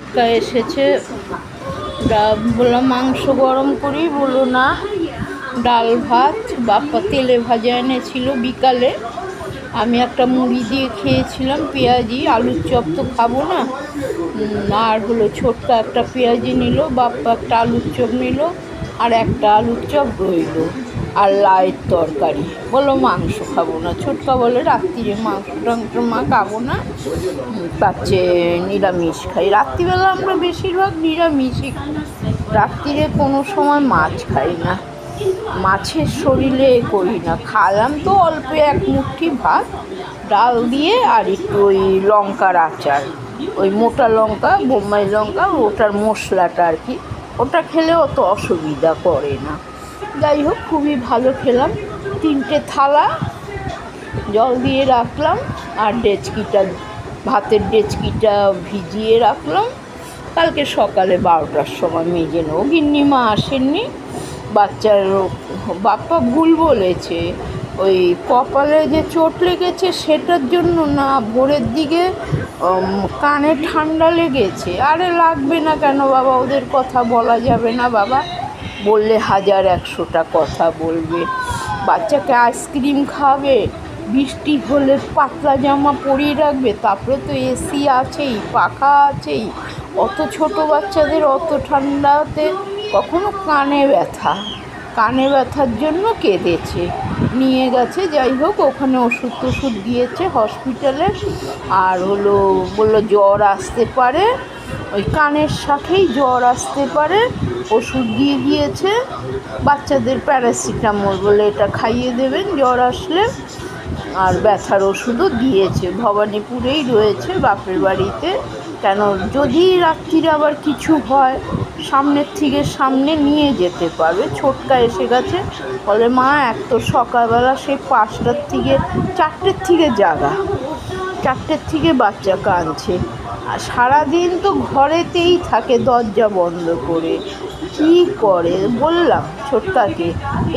ছোটকা এসেছে, বললাম মাংস গরম করি, বললো না ডাল ভাত। বাপ্পা তেলে ভাজা এনেছিল বিকালে, আমি একটা মুড়ি দিয়ে খেয়েছিলাম পেঁয়াজি, আলুর চপ তো খাবো না। আর হলো ছোটকা একটা পেঁয়াজি নিল, বাপ্পা একটা আলুর চপ নিল, আর একটা আলুর চপ রইল, আর লাইয়ের তরকারি। বললো মাংস খাবো না। ছোটকা বলে রাত্রিরে মাংস টাংস মা খাবো না, তার চেয়ে নিরামিষ খাই। রাত্রিবেলা আমরা বেশিরভাগ নিরামিষই খাই, রাত্রিরে কোনো সময় মাছ খাই না, মাছের শরীরে করি না। খালাম তো অল্প এক মুঠি ভাত ডাল দিয়ে, আর একটু ওই লঙ্কার আচার, ওই মোটা লঙ্কা, বোম্বাই লঙ্কা, ওটার মশলাটা আর কি, ওটা খেলে অত অসুবিধা করে না। যাই হোক, খুবই ভালো খেলাম। 3টে থালা জল দিয়ে রাখলাম, আর ডেচকিটা, ভাতের ডেচকিটা ভিজিয়ে রাখলাম। কালকে সকালে 12টার সময় মেজে নেব। গিন্নিমা আসেননি, বাচ্চার বাপ্পা ভুল বলেছে, ওই কপালে যে চোট লেগেছে সেটার জন্য না, ভোরের দিকে কানে ঠান্ডা লেগেছে। আরে লাগবে না কেন বাবা, ওদের কথা বলা যাবে না বাবা, বললে 1000-100টা কথা বলবে। বাচ্চাকে আইসক্রিম খাবে, বৃষ্টি হলে পাতলা জামা পরিয়ে রাখবে, তারপরে তো এসি আছেই, পাখা আছেই। অত ছোট বাচ্চাদের অত ঠান্ডাতে কখনো কানে ব্যথা, কানে ব্যথার জন্য কেঁদেছে, নিয়ে গেছে। যাই হোক, ওখানে ওষুধ টষুধ দিয়েছে হসপিটালে। আর হলো বললো জ্বর আসতে পারে, ওই কানের সাথেই জ্বর আসতে পারে, ওষুধ দিয়ে দিয়েছে। বাচ্চাদের প্যারাসিটামল বলে এটা খাইয়ে দেবেন জ্বর আসলে, আর ব্যথার ওষুধও দিয়েছে। ভবানীপুরেই রয়েছে বাপের বাড়িতে, কেন যদি রাত্রিরে আবার কিছু হয় সামনের থেকে সামনে নিয়ে যেতে পারবে। ছোটকা এসে গেছে, বলে মা এক তো সকালবেলা সেই 5টার থেকে 4টের থেকে জাগা, 4টের থেকে বাচ্চা কাঁদছে, আর সারাদিন তো ঘরেতেই থাকে দরজা বন্ধ করে। কী করে বললাম ছোটকাকে,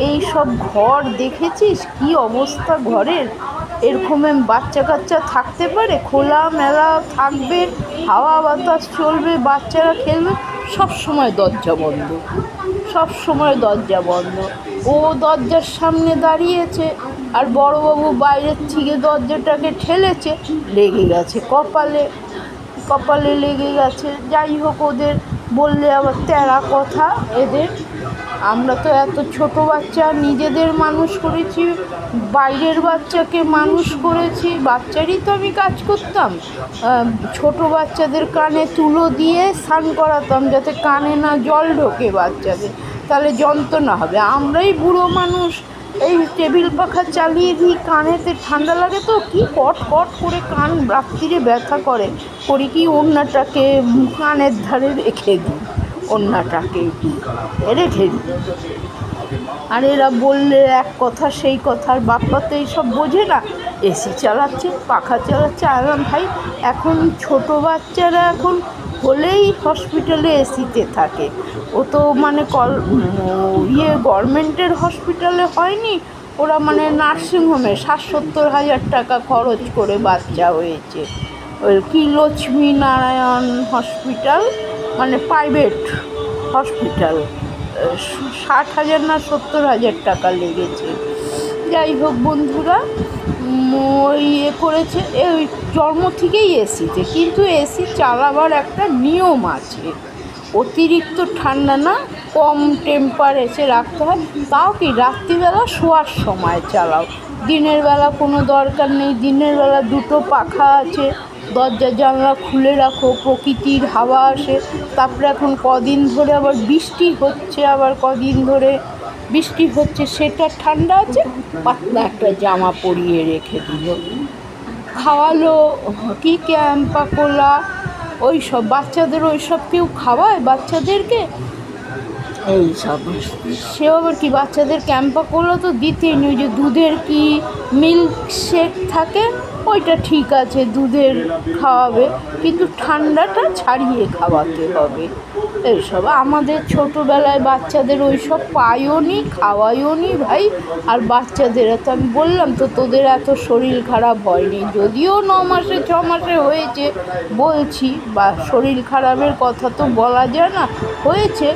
এই সব ঘর দেখেছিস কী অবস্থা ঘরের, এরকম বাচ্চা কাচ্চা থাকতে পারে? খোলা মেলা থাকবে, হাওয়া বাতাস চলবে, বাচ্চারা খেলবে, সব সময় দরজা বন্ধ, সব সময় দরজা বন্ধ। ও দরজার সামনে দাঁড়িয়েছে, আর বড়বাবু বাইরের থেকে দরজাটাকে ঠেলেছে, লেগে গেছে কপালে, কপালে লেগে গেছে। যাই হোক, ওদের বললে আবার তেরা কথা এদের। আমরা তো এত ছোট বাচ্চা নিজেদের মানুষ করেছি, বাইরের বাচ্চাকে মানুষ করেছি, বাচ্চারই তো আমি কাজ করতাম। ছোট বাচ্চাদের কানে তুলো দিয়ে স্নান করাতাম, যাতে কানে না জল ঢোকে বাচ্চাদের, তাহলে যন্ত্রণা হবে। আমরাই বুড়ো মানুষ এই টেবিল পাখা চালিয়ে দিই, কানেতে ঠান্ডা লাগে তো কি কট কট করে কান রাত্রিরে ব্যথা করে, করি কি ওড়নাটাকে কানের ধারে রেখে দিই, ওড়নাটাকে রেখে দিই। আর এরা বললে এক কথা সেই কথার, বাপ্পা তো এইসব বোঝে না, এসি চালাচ্ছে, পাখা চালাচ্ছে। আরাম ভাই, এখন ছোট বাচ্চারা এখন হলেই হসপিটালে এসিতে থাকে। ও তো মানে গভর্নমেন্টের হসপিটালে হয়নি, ওরা মানে নার্সিংহোমে 60-70 হাজার টাকা খরচ করে বাচ্চা হয়েছে। ওই কি লক্ষ্মী নারায়ণ হসপিটাল, মানে প্রাইভেট হসপিটাল, 60,000 না 70,000 টাকা লেগেছে। যাই হোক বন্ধুরা, ওই করেছে, ওই জন্ম থেকেই এসিতে, কিন্তু এসি চালাবার একটা নিয়ম আছে, অতিরিক্ত ঠান্ডা না, কম টেম্পারেচারে রাখতে হয়। তাও কি রাত্রিবেলা শোয়ার সময় চালাও, দিনের বেলা কোনো দরকার নেই। দিনের বেলা 2টো পাখা আছে, দরজা জানলা খুলে রাখো, প্রকৃতির হাওয়া আসে। তারপরে এখন কদিন ধরে আবার বৃষ্টি হচ্ছে, আবার কদিন ধরে বৃষ্টি হচ্ছে, সেটা ঠান্ডা আছে, পাতলা একটা জামা পরিয়ে রেখে দিল। খাওয়ালো কি ক্যাম্পা কোলা, ওই সব বাচ্চাদের, ওই সব কেউ খাওয়ায় বাচ্চাদেরকে? এই সব সেও আবার কি বাচ্চাদের ক্যাম্পা করলে তো দিতেই নেই, যে দুধের কি মিল্ক শেক থাকে ওইটা ঠিক আছে, দুধের খাওয়াবে, কিন্তু ঠান্ডাটা ছাড়িয়ে খাওয়াতে হবে। এইসব আমাদের ছোটোবেলায় বাচ্চাদের ওই সব পাইও নি, খাওয়াইও নি ভাই। আর বাচ্চাদের তো আমি বললাম তো তোদের এত শরীর খারাপ হয়নি, যদিও 9 মাসে 6 মাসে হয়েছে বলছি, বা শরীর খারাপের কথা তো বলা যায় না, হয়েছে।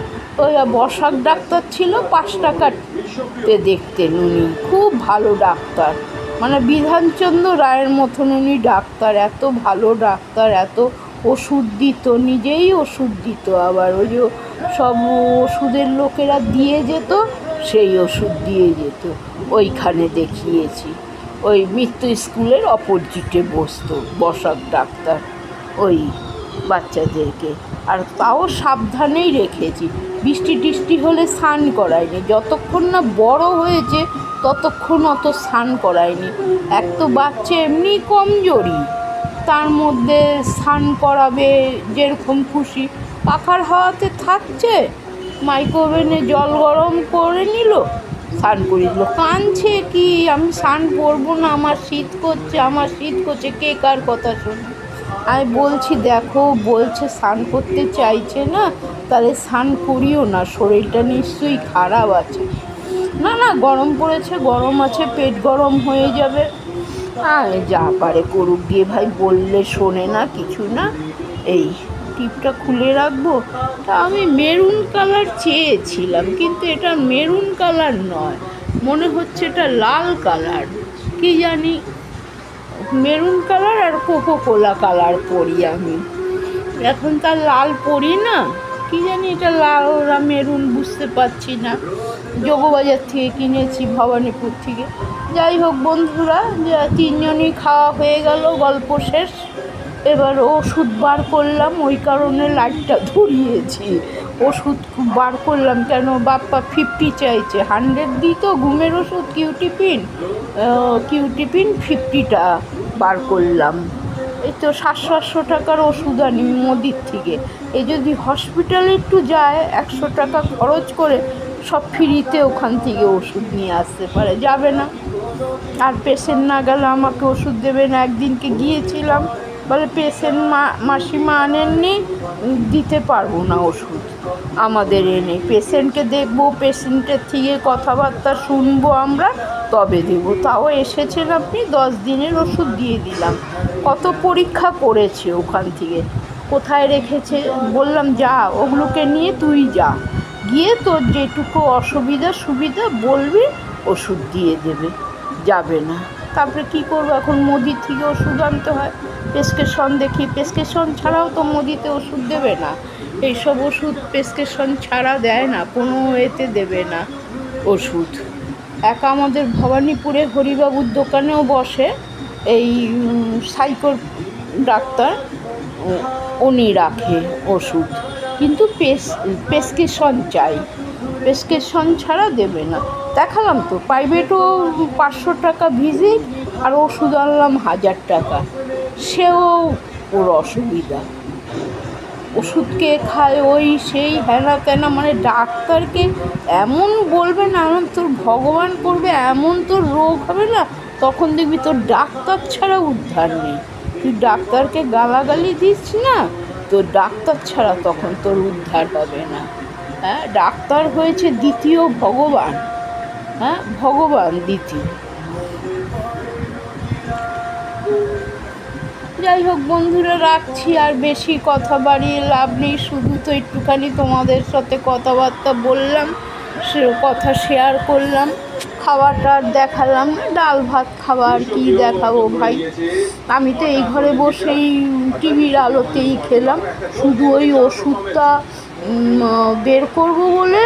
ওই বসাক ডাক্তার ছিল 5 টাকাতে দেখতেন, উনি খুব ভালো ডাক্তার, মানে বিধানচন্দ্র রায়ের মতন উনি ডাক্তার, এত ভালো ডাক্তার, এত ওষুধ দিত, নিজেই ওষুধ দিত, আবার ওই যে সব ওষুধের লোকেরা দিয়ে যেত সেই ওষুধ দিয়ে যেত। ওইখানে দেখিয়েছি, ওই মৃত্যু স্কুলের অপোজিটে বসতো বসাক ডাক্তার, ওই বাচ্চাদেরকে। আর তাও সাবধানেই রেখেছি, বৃষ্টি টিষ্টি হলে স্নান করায়নি, যতক্ষণ না বড় হয়েছে ততক্ষণ অত স্নান করায়নি। এক তো বাচ্চা এমনি কমজোরি, তার মধ্যে স্নান করাবে যেরকম খুশি, পাখার হাওয়াতে থাকছে, মাইক্রোওভেনে জল গরম করে নিল, স্নান করিয়ে দিল, কাঁদছে কি আমি স্নান করবো না, আমার শীত করছে, আমার শীত করছে, কে কার কথা শোনে। আমি বলছি দেখো, বলছে স্নান করতে চাইছে না, তাহলে স্নান করিও না, শরীরটা নিশ্চয়ই খারাপ আছে। না না, গরম পড়েছে, গরম আছে, পেট গরম হয়ে যাবে। যা পারে করুক গিয়ে ভাই, বললে শোনে না, কিছু না। এই টিপটা খুলে রাখবো, তা আমি মেরুন কালার চেয়েছিলাম, কিন্তু এটা মেরুন কালার নয়, মনে হচ্ছে এটা লাল কালার, কি জানি, মেরুন কালার আর কোকো কোলা কালার পরি আমি, এখন তার লাল পরি না, কি জানি এটা লাল ওরা মেরুন, বুঝতে পারছি না। যোগবাজার থেকে কিনেছি, ভবানীপুর থেকে। যাই হোক বন্ধুরা, যে 3 জনই খাওয়া হয়ে গেল, গল্প শেষ। এবার ওষুধ বার করলাম, ওই কারণে লাইটটা ধরিয়েছি, ওষুধ বার করলাম, কেন বাপ্পা 50 চাইছে, 100 দিই তো ঘুমের ওষুধ, কিউটিপিন 50টা বার করলাম। এই তো 700 টাকার ওষুধ আনি মোদির থেকে, এই যদি হসপিটালে একটু যায় 100 টাকা খরচ করে সব ফ্রিতে ওখান থেকে ওষুধ নিয়ে আসতে পারে, যাবে না। আর পেশেন্ট না গেলে আমাকে ওষুধ দেবে না। একদিনকে গিয়েছিলাম, বলে পেশেন্ট মাসিমা আনেননি, দিতে পারবো না ওষুধ, আমাদের এনে পেশেন্টকে দেখবো, পেশেন্টের থেকে কথাবার্তা শুনবো আমরা, তবে দেবো। তাও এসেছেন আপনি, 10 দিনের ওষুধ দিয়ে দিলাম। কত পরীক্ষা করেছে ওখান থেকে, কোথায় রেখেছে, বললাম যা ওগুলোকে নিয়ে তুই যা, গিয়ে তোর যেটুকু অসুবিধা সুবিধা বলবি, ওষুধ দিয়ে দেবে, যাবে না। তারপরে কী করবো, এখন মোদির থেকে ওষুধ আনতে হয়, প্রেসক্রিপশন দেখি, প্রেসক্রিপশন ছাড়াও তো মোদিতে ওষুধ দেবে না, এইসব ওষুধ প্রেসক্রিপশন ছাড়া দেয় না, কোনো এতে দেবে না ওষুধ। আমাদের ভবানীপুরে হরিবাবুর দোকানেও বসে এই সাইকো ডাক্তার, উনি রাখে ওষুধ, কিন্তু প্রেসক্রিপশন চাই, প্রেসক্রিপশন ছাড়া দেবে না। দেখালাম তো, প্রাইভেটও 500 টাকা ভিজিট, আর ওষুধ আনলাম 1000 টাকা, সেও ওর অসুবিধা, ওষুধকে খায় ওই সেই হেনা তেনা, মানে ডাক্তারকে এমন বলবে না, এমন তোর ভগবান করবে, এমন তোর রোগ হবে না, তখন দেখবি তোর ডাক্তার ছাড়া উদ্ধার নেই। তুই ডাক্তারকে গালাগালি দিস না, তোর ডাক্তার ছাড়া তখন তোর উদ্ধার হবে না। হ্যাঁ, ডাক্তার হয়েছে দ্বিতীয় ভগবান, হ্যাঁ ভগবান দ্বিতীয়। যাই হোক বন্ধুরা, রাখছি, আর বেশি কথা বাড়িয়ে লাভ নেই, শুধু তো একটুখানি তোমাদের সাথে কথাবার্তা বললাম, সে কথা শেয়ার করলাম, খাওয়াটা দেখালাম, ডাল ভাত খাবার কি দেখাবো ভাই, আমি তো এই ঘরে বসেই টিভির আলোতেই খেলাম, শুধু ওই ওষুধটা বের করবো বলে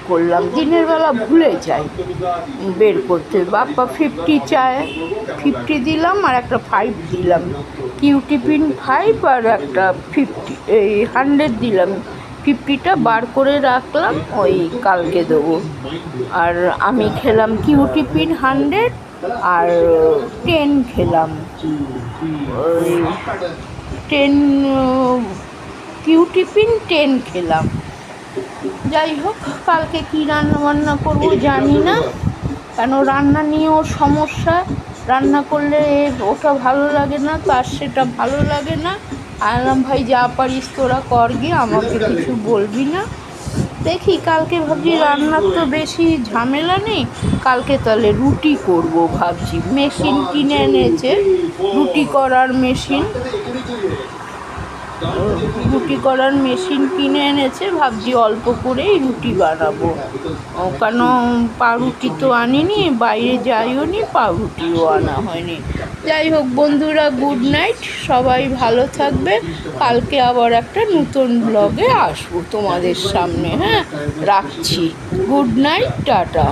করলাম, দিনের বেলা ভুলে যাই বের করতে। বাপ্পা 50 চায়, 50 দিলাম, আর একটা 5 দিলাম, কিউটিপিন 5 আর একটা 50, এই 100 দিলাম, 50টা বার করে রাখলাম, ওই কালকে দেবো। আর আমি খেলাম কিউটিপিন 100 আর 10 খেলাম, ওই 10 কিউটিপিন 10 খেলাম। যাই হোক, কালকে কী রান্না বান্না করবো জানি না, কেন রান্না নিয়েও সমস্যা। রান্না করলে ওটা ভালো লাগে না, তার সেটা ভালো লাগে না। আলাম ভাই যা পারিস তোরা কর গিয়ে, আমাকে কিছু বলবি না। দেখি কালকে ভাবছি, রান্নার তো বেশি ঝামেলা নেই, কালকে তাহলে রুটি করব ভাবছি। মেশিন কিনে এনেছে, রুটি করার মেশিন, কিনে এনেছে। ভাবছি অল্প করেই রুটি বানাবো, কেন পাউরুটি তো আনিনি, বাইরে যাইও নি, পাউরুটিও আনা হয়নি। যাই হোক বন্ধুরা, গুড নাইট, সবাই ভালো থাকবে। কালকে আবার একটা নতুন ব্লগে আসবো তোমাদের সামনে। হ্যাঁ, রাখছি। Good night, tata.